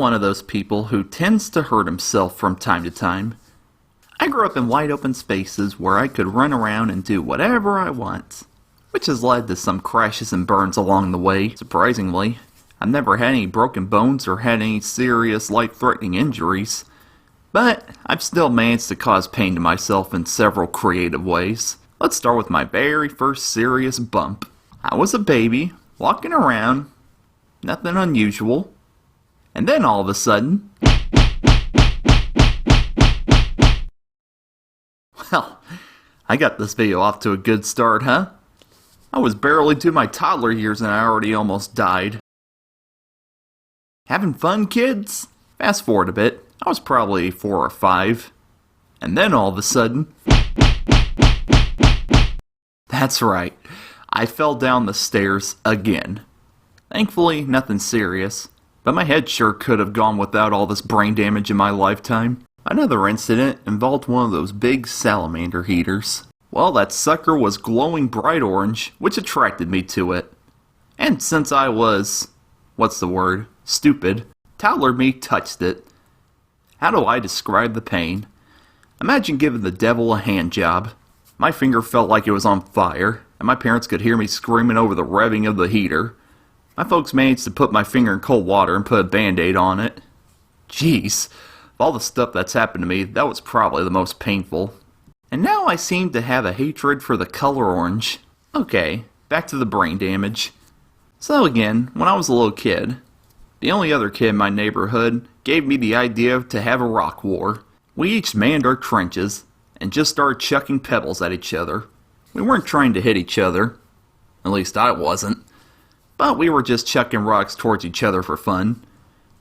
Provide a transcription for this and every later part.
one of those people who tends to hurt himself from time to time. I grew up in wide open spaces where I could run around and do whatever I want, which has led to some crashes and burns along the way. Surprisingly, I've never had any broken bones or had any serious life-threatening injuries, but I've still managed to cause pain to myself in several creative ways. Let's start with my very first serious bump. I was a baby, walking around, nothing unusual, and then all of a sudden, well, I got this video off to a good start, huh? I was barely to my toddler years and I already almost died. Having fun, kids? Fast forward a bit, I was probably 4 or 5, and then all of a sudden, that's right, I fell down the stairs again. Thankfully, nothing serious, but my head sure could have gone without all this brain damage in my lifetime. Another incident involved one of those big salamander heaters. Well, that sucker was glowing bright orange, which attracted me to it. And since I was, stupid, toddler me touched it. How do I describe the pain? Imagine giving the devil a hand job. My finger felt like it was on fire, and my parents could hear me screaming over the revving of the heater. My folks managed to put my finger in cold water and put a band-aid on it. Jeez, of all the stuff that's happened to me, that was probably the most painful. And now I seem to have a hatred for the color orange. Okay, back to the brain damage. So again, when I was a little kid, the only other kid in my neighborhood gave me the idea to have a rock war. We each manned our trenches and just started chucking pebbles at each other. We weren't trying to hit each other. At least I wasn't. But we were just chucking rocks towards each other for fun.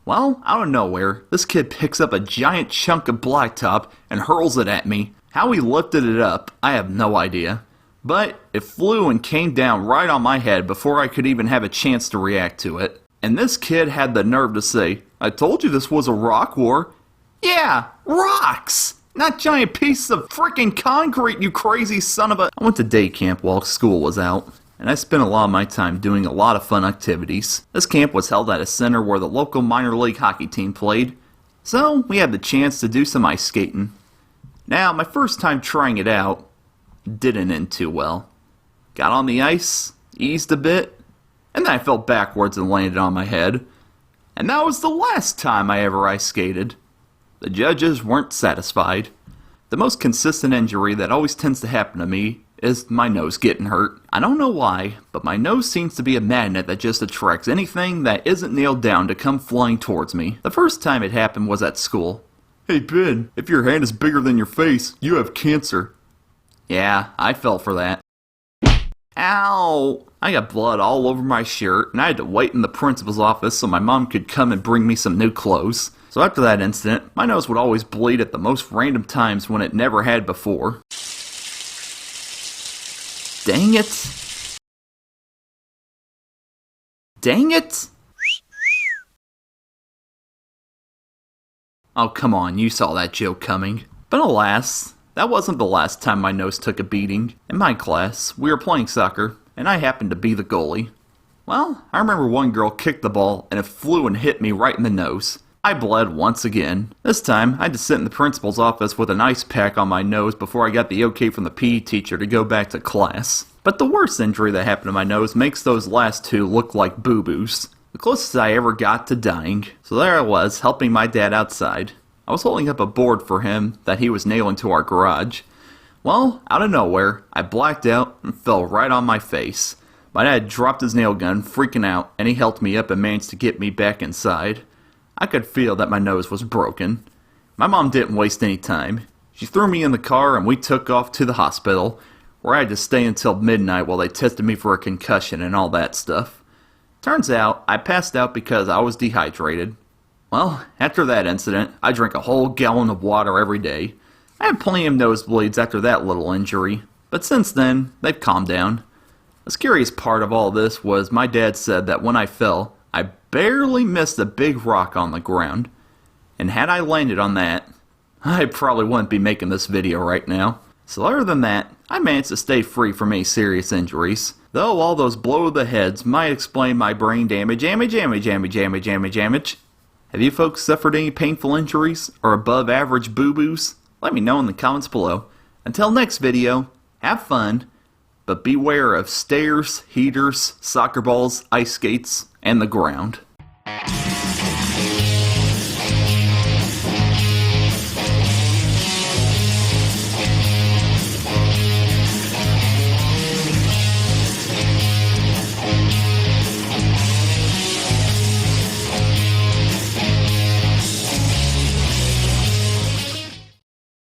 Well, out of nowhere, this kid picks up a giant chunk of blacktop and hurls it at me. How he lifted it up, I have no idea. But it flew and came down right on my head before I could even have a chance to react to it. And this kid had the nerve to say, "I told you this was a rock war." Yeah, rocks! Not giant pieces of freaking concrete, you crazy son of a... I went to day camp while school was out, and I spent a lot of my time doing a lot of fun activities. This camp was held at a center where the local minor league hockey team played, so we had the chance to do some ice skating. Now, my first time trying it out didn't end too well. Got on the ice, eased a bit, and then I fell backwards and landed on my head. And that was the last time I ever ice skated. The judges weren't satisfied. The most consistent injury that always tends to happen to me is my nose getting hurt. I don't know why, but my nose seems to be a magnet that just attracts anything that isn't nailed down to come flying towards me. The first time it happened was at school. "Hey Ben, if your hand is bigger than your face, you have cancer." Yeah, I fell for that. Ow! I got blood all over my shirt, and I had to wait in the principal's office so my mom could come and bring me some new clothes. So after that incident, my nose would always bleed at the most random times when it never had before. Dang it! Dang it! Oh, come on, you saw that joke coming. But alas, that wasn't the last time my nose took a beating. In my class, we were playing soccer, and I happened to be the goalie. Well, I remember one girl kicked the ball, and it flew and hit me right in the nose. I bled once again. This time, I had to sit in the principal's office with an ice pack on my nose before I got the okay from the PE teacher to go back to class. But the worst injury that happened to my nose makes those last two look like boo-boos. The closest I ever got to dying. So there I was, helping my dad outside. I was holding up a board for him that he was nailing to our garage. Well, out of nowhere, I blacked out and fell right on my face. My dad dropped his nail gun, freaking out, and he helped me up and managed to get me back inside. I could feel that my nose was broken. My mom didn't waste any time. She threw me in the car and we took off to the hospital, where I had to stay until midnight while they tested me for a concussion and all that stuff. Turns out, I passed out because I was dehydrated. Well, after that incident, I drank a whole gallon of water every day. I had plenty of nosebleeds after that little injury, but since then, they've calmed down. The scariest part of all this was my dad said that when I fell, I barely missed a big rock on the ground. And had I landed on that, I probably wouldn't be making this video right now. So other than that, I managed to stay free from any serious injuries. Though all those blow to the heads might explain my brain damage. Have you folks suffered any painful injuries or above average boo-boos? Let me know in the comments below. Until next video, have fun, but beware of stairs, heaters, soccer balls, ice skates, and the ground.